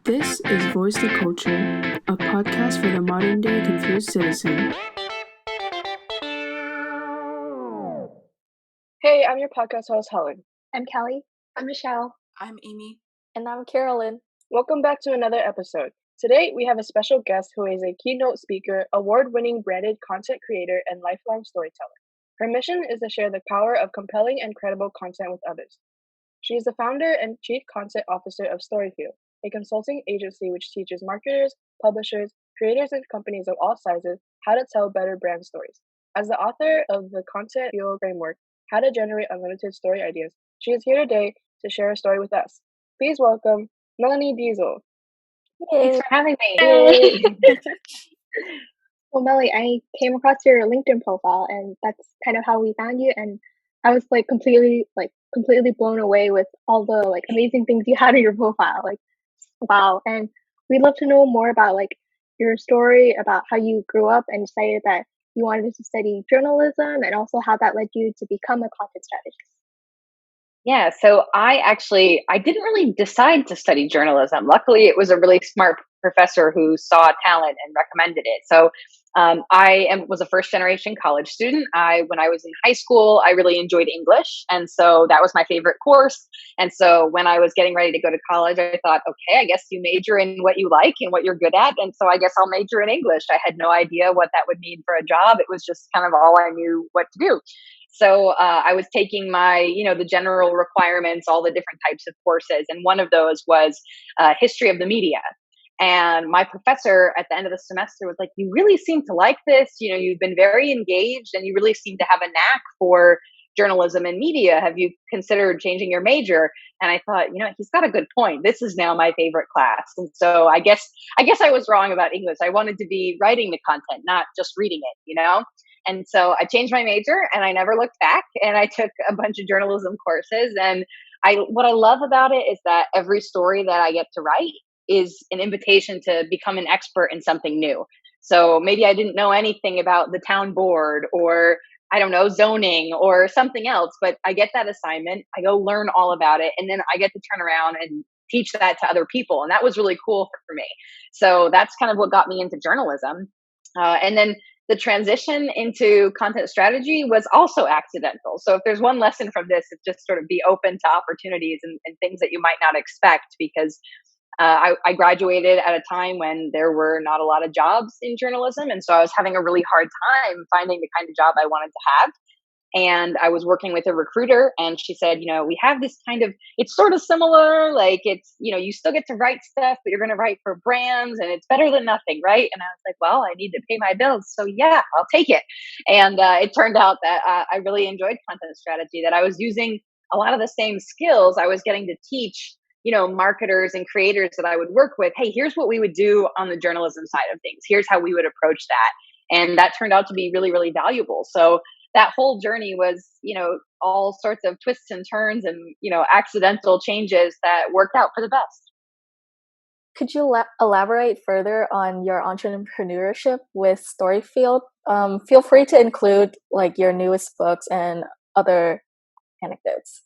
This is Voice to Culture, a podcast for the modern-day confused citizen. Hey, I'm your podcast host, Helen. I'm Kelly. I'm Michelle. I'm Amy. And I'm Carolyn. Welcome back to another episode. Today, we have a special guest who is a keynote speaker, award-winning branded content creator, and lifelong storyteller. Her mission is to share the power of compelling and credible content with others. She is the founder and chief content officer of StoryFuel, a consulting agency which teaches marketers, publishers, creators, and companies of all sizes how to tell better brand stories. As the author of the Content Fuel Framework, How to Generate Unlimited Story Ideas, she is here today to share a story with us. Please welcome Melanie Deziel. Thanks for having me. Well, Melly, I came across your LinkedIn profile, and that's kind of how we found you. And I was completely blown away with all the amazing things you had in your profile. Wow! And we'd love to know more about your story, about how you grew up and decided that you wanted to study journalism, and also how that led you to become a content strategist. Yeah, so I didn't really decide to study journalism. Luckily, it was a really smart professor who saw talent and recommended it. So was a first generation college student. When I was in high school, I really enjoyed English. And so that was my favorite course. And so when I was getting ready to go to college, I thought, okay, I guess you major in what you like and what you're good at. And so I guess I'll major in English. I had no idea what that would mean for a job. It was just kind of all I knew what to do. So I was taking the general requirements, all the different types of courses. And one of those was history of the media. And my professor at the end of the semester was like, you really seem to like this. You've been very engaged and you really seem to have a knack for journalism and media. Have you considered changing your major? And I thought, he's got a good point. This is now my favorite class. And so I guess I was wrong about English. I wanted to be writing the content, not just reading it, And so I changed my major and I never looked back, and I took a bunch of journalism courses. And what I love about it is that every story that I get to write is an invitation to become an expert in something new. So maybe I didn't know anything about the town board or I don't know, zoning or something else, but I get that assignment. I go learn all about it. And then I get to turn around and teach that to other people. And that was really cool for me. So that's kind of what got me into journalism. And then the transition into content strategy was also accidental. So if there's one lesson from this, it's just sort of be open to opportunities and things that you might not expect, because I graduated at a time when there were not a lot of jobs in journalism. And so I was having a really hard time finding the kind of job I wanted to have. And I was working with a recruiter, and she said, we have this it's sort of similar, you still get to write stuff, but you're going to write for brands and it's better than nothing, right? And I was like, well, I need to pay my bills. So yeah, I'll take it. And it turned out that I really enjoyed content strategy, that I was using a lot of the same skills I was getting to teach marketers and creators that I would work with. Hey, here's what we would do on the journalism side of things. Here's how we would approach that. And that turned out to be really, really valuable. So that whole journey was, all sorts of twists and turns and, accidental changes that worked out for the best. Could you elaborate further on your entrepreneurship with StoryFuel? Feel free to include your newest books and other anecdotes.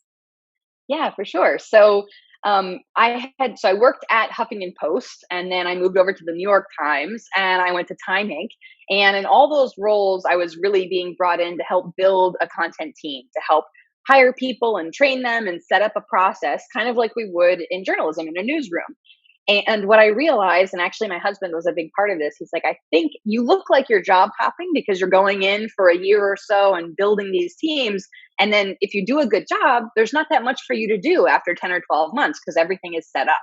Yeah, for sure. So I worked at Huffington Post, and then I moved over to the New York Times, and I went to Time Inc. And in all those roles, I was really being brought in to help build a content team, to help hire people and train them and set up a process, kind of like we would in journalism in a newsroom. And what I realized, and actually my husband was a big part of this, he's like, I think you look like you're job hopping because you're going in for a year or so and building these teams. And then if you do a good job, there's not that much for you to do after 10 or 12 months because everything is set up.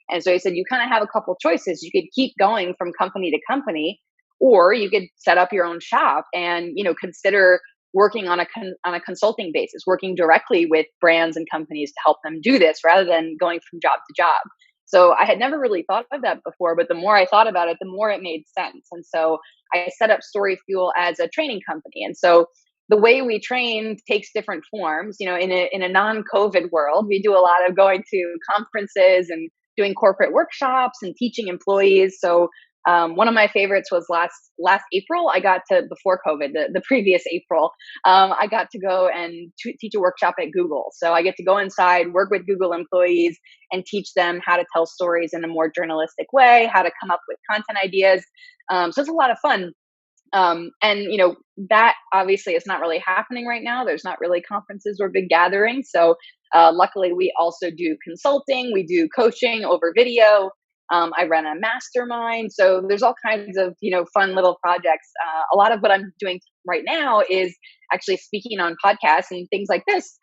And so he said, you kind of have a couple choices. You could keep going from company to company, or you could set up your own shop and, consider working on a consulting basis, working directly with brands and companies to help them do this rather than going from job to job. So I had never really thought of that before, but the more I thought about it, the more it made sense. And so I set up StoryFuel as a training company. And so the way we train takes different forms. In a non-COVID world, we do a lot of going to conferences and doing corporate workshops and teaching employees. So One of my favorites was last April. I got to, before COVID, the previous April, I got to go and teach a workshop at Google. So I get to go inside, work with Google employees, and teach them how to tell stories in a more journalistic way, how to come up with content ideas. So it's a lot of fun. And that obviously is not really happening right now. There's not really conferences or big gatherings. So luckily we also do consulting. We do coaching over video. I run a mastermind. So there's all kinds of, fun little projects. A lot of what I'm doing right now is actually speaking on podcasts and things like this.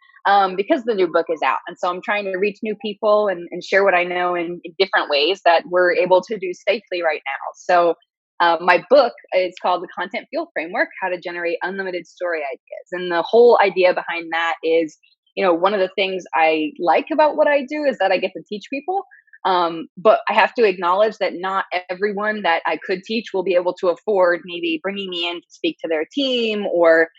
Because the new book is out. And so I'm trying to reach new people and share what I know in different ways that we're able to do safely right now. So my book is called The Content Fuel Framework, How to Generate Unlimited Story Ideas. And the whole idea behind that is, one of the things I like about what I do is that I get to teach people. But I have to acknowledge that not everyone that I could teach will be able to afford maybe bringing me in to speak to their team, or,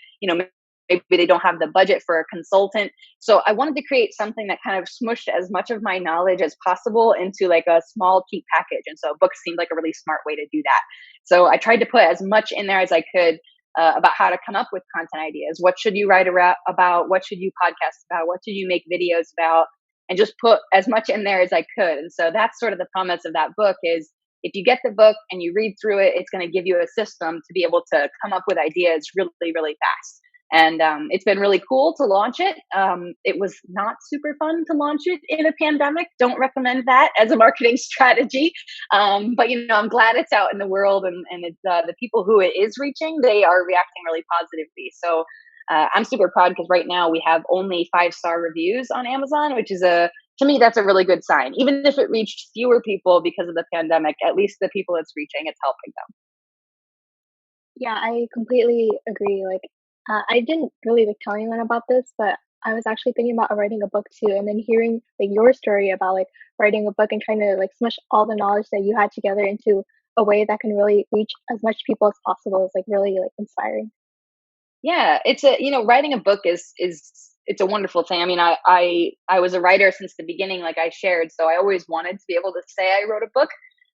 maybe they don't have the budget for a consultant. So I wanted to create something that kind of smushed as much of my knowledge as possible into like a small, cheap package. And so a book seemed like a really smart way to do that. So I tried to put as much in there as I could about how to come up with content ideas. What should you write about? What should you podcast about? What should you make videos about? And just put as much in there as I could. And so that's sort of the promise of that book is, if you get the book and you read through it, it's going to give you a system to be able to come up with ideas really, really fast. And it's been really cool to launch it. It was not super fun to launch it in a pandemic. Don't recommend that as a marketing strategy. But, I'm glad it's out in the world, and it's, the people who it is reaching, they are reacting really positively. So I'm super proud because right now we have only 5-star reviews on Amazon, which is to me, that's a really good sign. Even if it reached fewer people because of the pandemic, at least the people it's reaching, it's helping them. Yeah, I completely agree. Like, I didn't really like tell anyone about this, but I was actually thinking about writing a book too. And then hearing like your story about like writing a book and trying to like smush all the knowledge that you had together into a way that can really reach as much people as possible is like really like inspiring. Yeah, it's writing a book is it's a wonderful thing. I mean, I was a writer since the beginning, like I shared, so I always wanted to be able to say I wrote a book.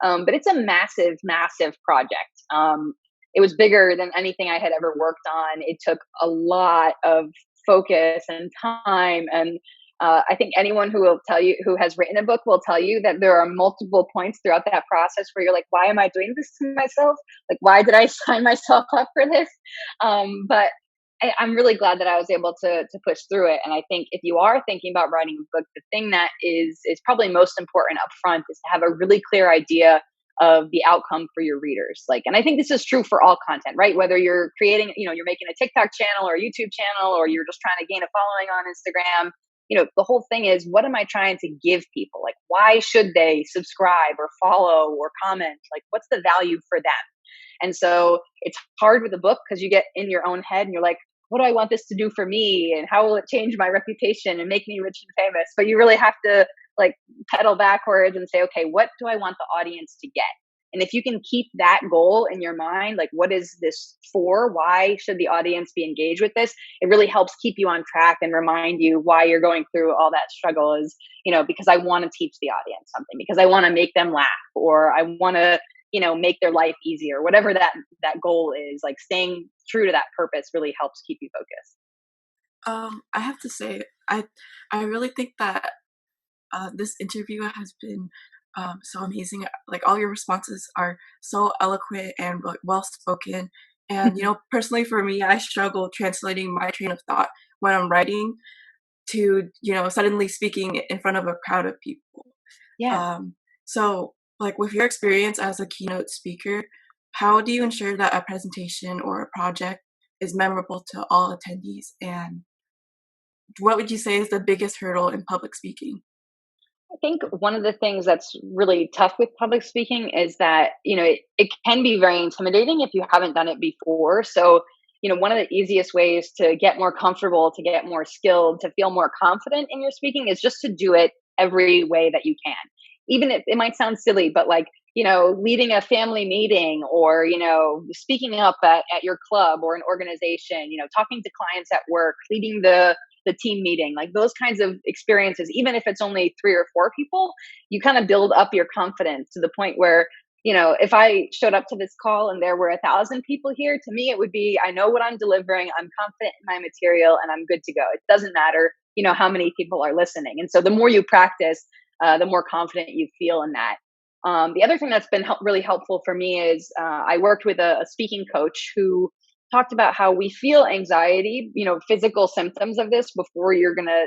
But it's a massive, massive project. It was bigger than anything I had ever worked on. It took a lot of focus and time. And I think anyone who has written a book will tell you that there are multiple points throughout that process where you're like, why am I doing this to myself? Like, why did I sign myself up for this? But I'm really glad that I was able to push through it. And I think if you are thinking about writing a book, the thing that is probably most important up front is to have a really clear idea of the outcome for your readers. And I think this is true for all content, right? Whether you're creating, you're making a TikTok channel or a YouTube channel, or you're just trying to gain a following on Instagram, the whole thing is, what am I trying to give people? Like, why should they subscribe or follow or comment? Like, what's the value for them? And so it's hard with a book because you get in your own head and you're like, what do I want this to do for me? And how will it change my reputation and make me rich and famous? But you really have to pedal backwards and say, okay, what do I want the audience to get? And if you can keep that goal in your mind, like, what is this for? Why should the audience be engaged with this? It really helps keep you on track and remind you why you're going through all that struggle is, because I want to teach the audience something, because I want to make them laugh, or I want to, make their life easier, whatever that goal is. Like, staying true to that purpose really helps keep you focused. I have to say, I really think that this interview has been so amazing. Like, all your responses are so eloquent and well spoken. And personally for me, I struggle translating my train of thought when I'm writing to suddenly speaking in front of a crowd of people. Yeah. So, with your experience as a keynote speaker, how do you ensure that a presentation or a project is memorable to all attendees? And what would you say is the biggest hurdle in public speaking? I think one of the things that's really tough with public speaking is that, it can be very intimidating if you haven't done it before. So, one of the easiest ways to get more comfortable, to get more skilled, to feel more confident in your speaking is just to do it every way that you can. Even if it might sound silly, but leading a family meeting, or, speaking up at your club or an organization, talking to clients at work, leading the team meeting, like those kinds of experiences, even if it's only 3 or 4 people, you kind of build up your confidence to the point where if I showed up to this call and there were 1,000 people here, to me, it would be, I know what I'm delivering. I'm confident in my material and I'm good to go. It doesn't matter, how many people are listening. And so the more you practice, the more confident you feel in that. The other thing that's been really helpful for me is I worked with a speaking coach who talked about how we feel anxiety, physical symptoms of this before you're gonna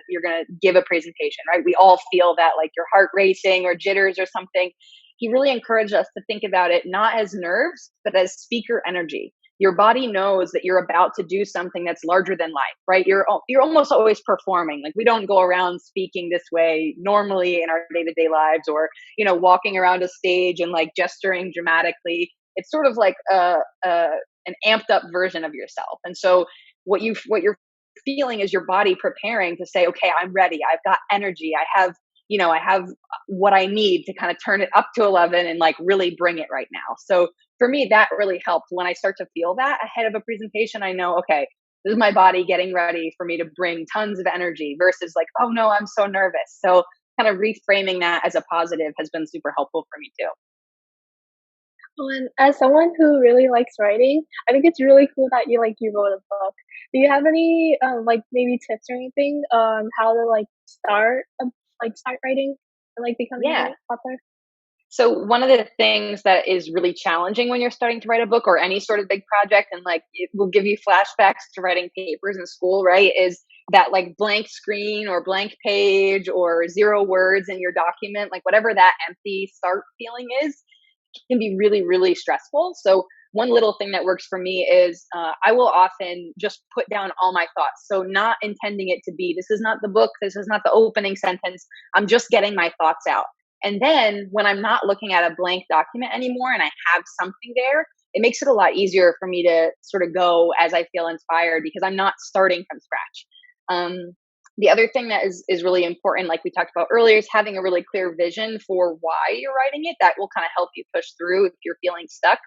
give a presentation, right? We all feel that, like your heart racing or jitters or something. He really encouraged us to think about it not as nerves, but as speaker energy. Your body knows that you're about to do something that's larger than life, right? You're almost always performing. Like, we don't go around speaking this way normally in our day-to-day lives, or walking around a stage and like gesturing dramatically. It's sort of like an amped up version of yourself. And so what you're feeling is your body preparing to say, okay, I'm ready. I've got energy. I have what I need to kind of turn it up to 11 and like really bring it right now. So for me, that really helped. When I start to feel that ahead of a presentation, I know, okay, this is my body getting ready for me to bring tons of energy, versus like, oh no, I'm so nervous. So kind of reframing that as a positive has been super helpful for me too. Well, and as someone who really likes writing, I think it's really cool that you wrote a book. Do you have any like maybe tips or anything how to start writing and like becoming Yeah. an author? So one of the things that is really challenging when you're starting to write a book or any sort of big project, and like it will give you flashbacks to writing papers in school, right? Is that like blank screen or blank page or zero words in your document, like whatever that empty start feeling is, can be really, really stressful. So one little thing that works for me is I will often just put down all my thoughts. So not intending it to be, this is not the book, this is not the opening sentence. I'm just getting my thoughts out. And then when I'm not looking at a blank document anymore and I have something there, it makes it a lot easier for me to sort of go as I feel inspired, because I'm not starting from scratch. The other thing that is really important, like we talked about earlier, is having a really clear vision for why you're writing it. That will kind of help you push through if you're feeling stuck.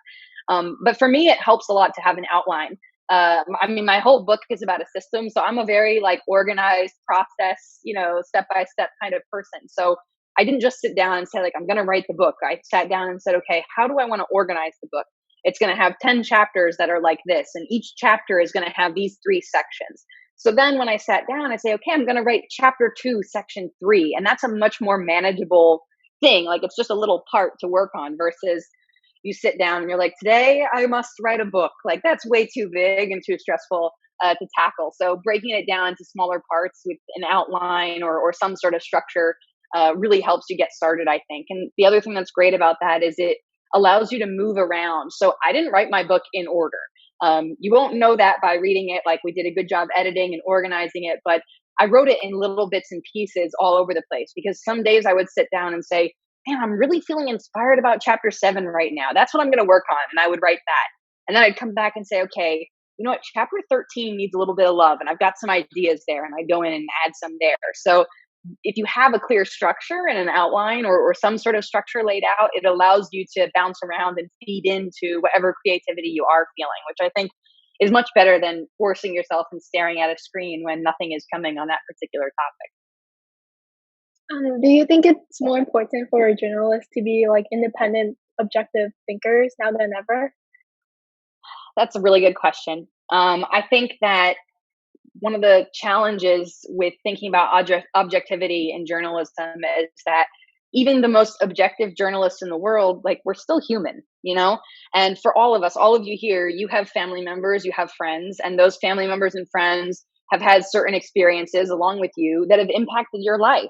But for me, it helps a lot to have an outline. I mean, my whole book is about a system, so I'm a very like organized process, step by step kind of person. So I didn't just sit down and say like I'm going to write the book. I sat down and said, okay, how do I want to organize the book? It's going to have 10 chapters that are like this, and each chapter is going to have these 3 sections. So then when I sat down, I say, okay, I'm going to write chapter 2, section 3. And that's a much more manageable thing. Like, it's just a little part to work on, versus you sit down and you're like, today I must write a book. Like, that's way too big and too stressful to tackle. So breaking it down into smaller parts with an outline or some sort of structure really helps you get started, I think. And the other thing that's great about that is it allows you to move around. So I didn't write my book in order. You won't know that by reading it. Like, we did a good job editing and organizing it, but I wrote it in little bits and pieces all over the place, because some days I would sit down and say, man, I'm really feeling inspired about chapter 7 right now. That's what I'm going to work on. And I would write that. And then I'd come back and say, okay, you know what? Chapter 13 needs a little bit of love. And I've got some ideas there. And I go in and add some there. So if you have a clear structure and an outline, or some sort of structure laid out, it allows you to bounce around and feed into whatever creativity you are feeling, which I think is much better than forcing yourself and staring at a screen when nothing is coming on that particular topic. Do you think it's more important for journalists to be like independent, objective thinkers now than ever? That's a really good question. I think that one of the challenges with thinking about objectivity in journalism is that even the most objective journalists in the world, like, we're still human, And for all of us, all of you here, you have family members, you have friends, and those family members and friends have had certain experiences along with you that have impacted your life.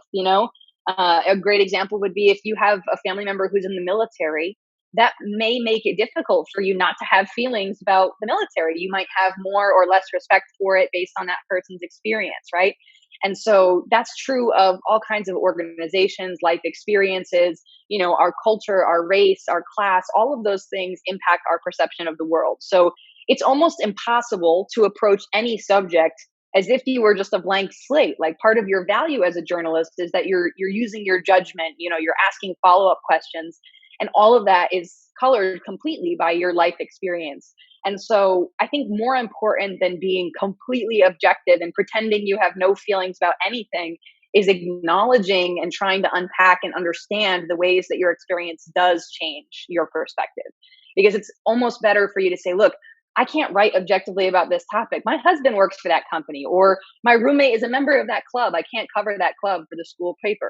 A great example would be if you have a family member who's in the military. That may make it difficult for you not to have feelings about the military. You might have more or less respect for it based on that person's experience, right? And so that's true of all kinds of organizations, life experiences, our culture, our race, our class, all of those things impact our perception of the world. So it's almost impossible to approach any subject as if you were just a blank slate. Like, part of your value as a journalist is that you're using your judgment, you're asking follow-up questions, and all of that is colored completely by your life experience. And so I think more important than being completely objective and pretending you have no feelings about anything is acknowledging and trying to unpack and understand the ways that your experience does change your perspective. Because it's almost better for you to say, look, I can't write objectively about this topic. My husband works for that company, or my roommate is a member of that club. I can't cover that club for the school paper.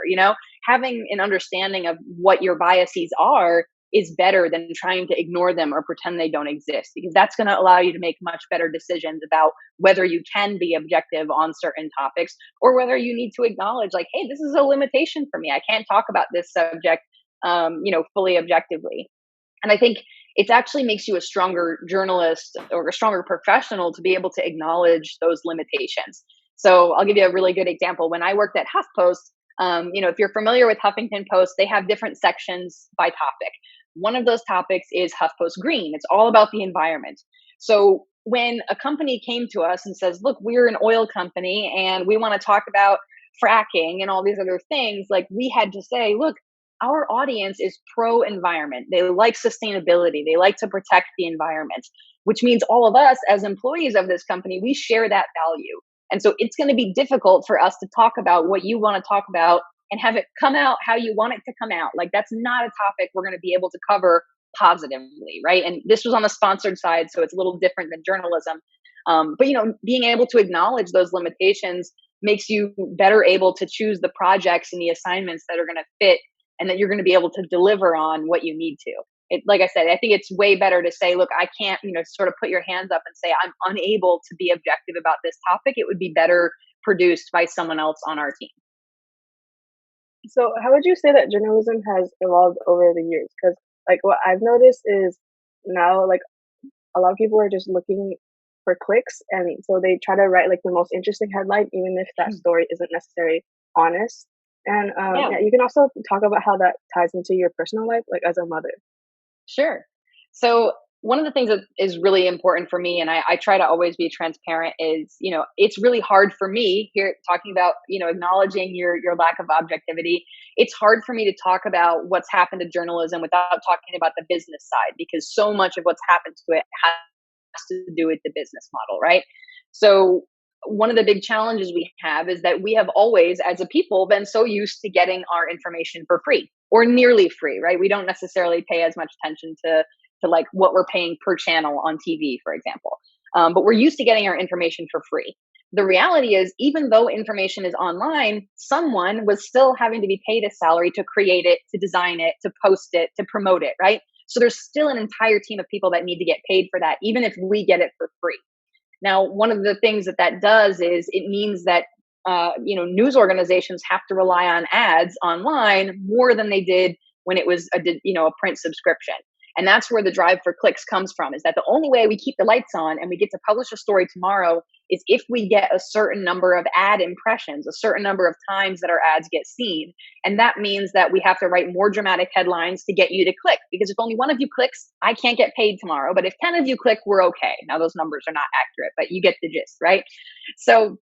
Having an understanding of what your biases are is better than trying to ignore them or pretend they don't exist, because that's going to allow you to make much better decisions about whether you can be objective on certain topics, or whether you need to acknowledge, like, hey, this is a limitation for me. I can't talk about this subject, fully objectively. And I think it actually makes you a stronger journalist or a stronger professional to be able to acknowledge those limitations. So I'll give you a really good example. When I worked at HuffPost, if you're familiar with Huffington Post, they have different sections by topic. One of those topics is HuffPost Green. It's all about the environment. So when a company came to us and says, look, we're an oil company and we want to talk about fracking and all these other things, like, we had to say, look, our audience is pro environment. They like sustainability. They like to protect the environment, which means all of us as employees of this company, we share that value. And so it's going to be difficult for us to talk about what you want to talk about and have it come out how you want it to come out. Like, that's not a topic we're going to be able to cover positively, right? And this was on the sponsored side, so it's a little different than journalism. But being able to acknowledge those limitations makes you better able to choose the projects and the assignments that are going to fit, and that you're going to be able to deliver on what you need to. Like I said, I think it's way better to say, look, I can't, sort of put your hands up and say, I'm unable to be objective about this topic. It would be better produced by someone else on our team. So, how would you say that journalism has evolved over the years? Because, like, what I've noticed is now, like, a lot of people are just looking for clicks, and so they try to write like the most interesting headline, even if that story isn't necessarily honest. And Yeah. yeah, you can also talk about how that ties into your personal life, like as a mother. Sure. So one of the things that is really important for me, and I try to always be transparent, is, it's really hard for me here talking about, acknowledging your lack of objectivity. It's hard for me to talk about what's happened to journalism without talking about the business side, because so much of what's happened to it has to do with the business model, right? So one of the big challenges we have is that we have always, as a people, been so used to getting our information for free or nearly free, right? We don't necessarily pay as much attention to like what we're paying per channel on TV, for example. But we're used to getting our information for free. The reality is, even though information is online, someone was still having to be paid a salary to create it, to design it, to post it, to promote it, right? So there's still an entire team of people that need to get paid for that, even if we get it for free. Now, one of the things that does is it means that news organizations have to rely on ads online more than they did when it was a print subscription. And that's where the drive for clicks comes from, is that the only way we keep the lights on and we get to publish a story tomorrow is if we get a certain number of ad impressions, a certain number of times that our ads get seen. And that means that we have to write more dramatic headlines to get you to click, because if only one of you clicks, I can't get paid tomorrow. But if 10 of you click, we're okay. Now, those numbers are not accurate, but you get the gist, right? So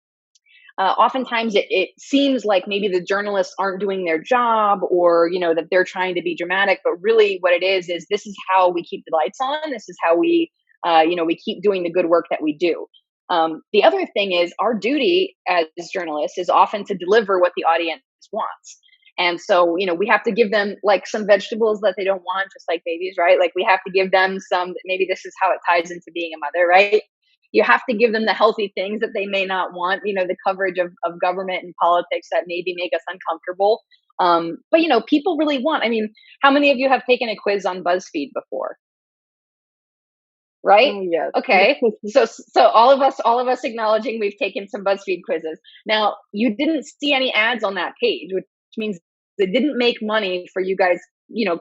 oftentimes it seems like maybe the journalists aren't doing their job, or that they're trying to be dramatic, but really what it is this is how we keep the lights on. This is how we we keep doing the good work that we do. The other thing is, our duty as journalists is often to deliver what the audience wants. And so, we have to give them like some vegetables that they don't want, just like babies, right? Like, we have to give them some, maybe this is how it ties into being a mother, right? You have to give them the healthy things that they may not want, the coverage of government and politics that maybe make us uncomfortable. But, people really want, how many of you have taken a quiz on BuzzFeed before? Right? Oh yeah. Okay. So all of us acknowledging we've taken some BuzzFeed quizzes. Now, you didn't see any ads on that page, which means they didn't make money for you guys,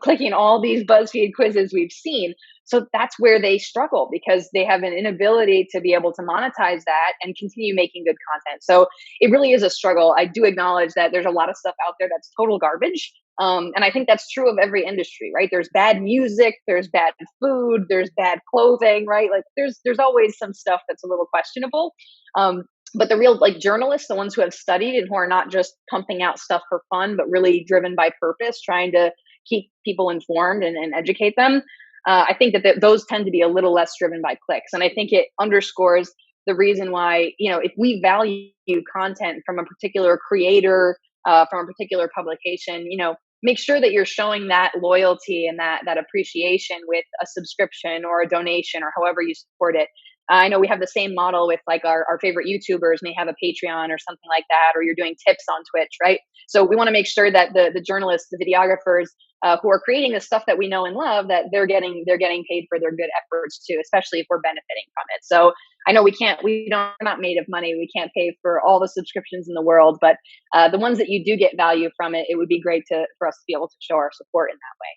clicking all these BuzzFeed quizzes we've seen. So that's where they struggle, because they have an inability to be able to monetize that and continue making good content. So it really is a struggle. I do acknowledge that there's a lot of stuff out there that's total garbage. And I think that's true of every industry, right? There's bad music, there's bad food, there's bad clothing, right? Like, there's always some stuff that's a little questionable. But the real, like, journalists, the ones who have studied and who are not just pumping out stuff for fun, but really driven by purpose, trying to keep people informed and educate them, I think that those tend to be a little less driven by clicks. And I think it underscores the reason why, if we value content from a particular creator, from a particular publication, make sure that you're showing that loyalty and that appreciation with a subscription or a donation or however you support it. I know we have the same model with like our favorite YouTubers may have a Patreon or something like that, or you're doing tips on Twitch, right? So we want to make sure that the journalists, the videographers who are creating the stuff that we know and love, that they're getting paid for their good efforts too, especially if we're benefiting from it. So I know we're not made of money. We can't pay for all the subscriptions in the world, but the ones that you do get value from it, it would be great for us to be able to show our support in that way.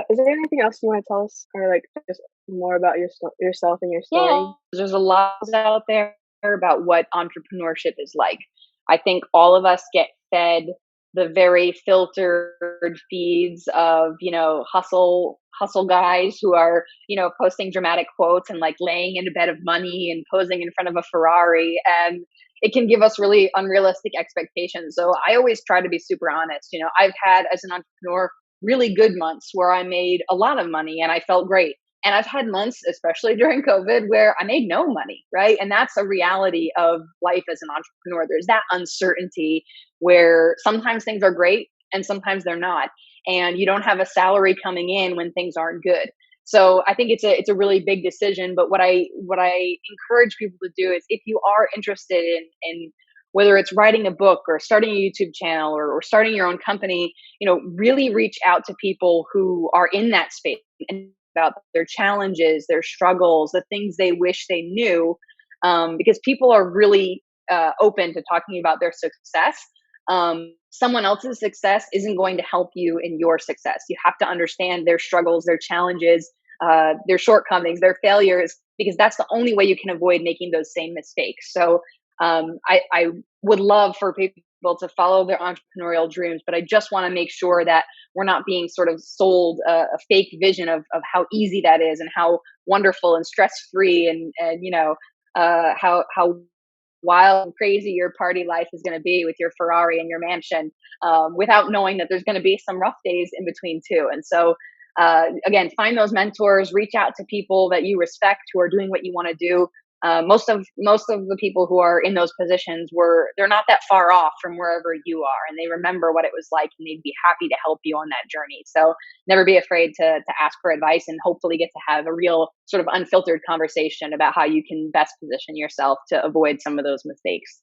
Is there anything else you want to tell us, or like just more about yourself and your Yeah, story? there's a lot out there about what entrepreneurship is like. I think all of us get fed the very filtered feeds of, hustle guys who are, posting dramatic quotes and like laying in a bed of money and posing in front of a Ferrari. And it can give us really unrealistic expectations. So I always try to be super honest. I've had, as an entrepreneur, really good months where I made a lot of money and I felt great. And I've had months, especially during COVID, where I made no money, right? And that's a reality of life as an entrepreneur. There's that uncertainty where sometimes things are great and sometimes they're not. And you don't have a salary coming in when things aren't good. So I think it's a really big decision. But what I encourage people to do is, if you are interested in whether it's writing a book or starting a YouTube channel or starting your own company, really reach out to people who are in that space and about their challenges, their struggles, the things they wish they knew, because people are really open to talking about their success. Someone else's success isn't going to help you in your success. You have to understand their struggles, their challenges, their shortcomings, their failures, because that's the only way you can avoid making those same mistakes. So I would love for people to follow their entrepreneurial dreams, but I just want to make sure that we're not being sort of sold a fake vision of how easy that is and how wonderful and stress free and how wild and crazy your party life is going to be with your Ferrari and your mansion, without knowing that there's going to be some rough days in between too. And so, again, find those mentors, reach out to people that you respect who are doing what you want to do. Most of the people who are in those positions they're not that far off from wherever you are, and they remember what it was like, and they'd be happy to help you on that journey. So never be afraid to ask for advice, and hopefully get to have a real sort of unfiltered conversation about how you can best position yourself to avoid some of those mistakes.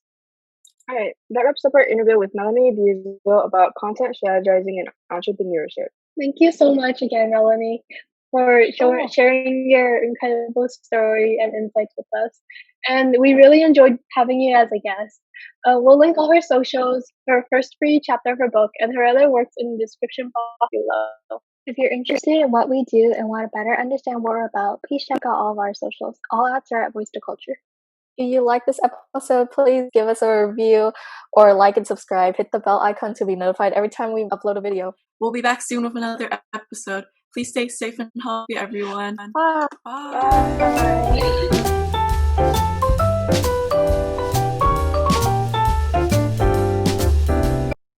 All right, that wraps up our interview with Melanie Deziel about content strategizing and entrepreneurship. Thank you so much again, Melanie, for Oh, sharing your incredible story and insights with us. And we really enjoyed having you as a guest. We'll link all her socials, her first free chapter of her book, and her other works in the description box below. If you're interested in what we do and want to better understand what we're about, please check out all of our socials. All outs are at Voice to Culture. If you like this episode, please give us a review or like and subscribe. Hit the bell icon to be notified every time we upload a video. We'll be back soon with another episode. Please stay safe and healthy, everyone. Bye. Bye. Bye.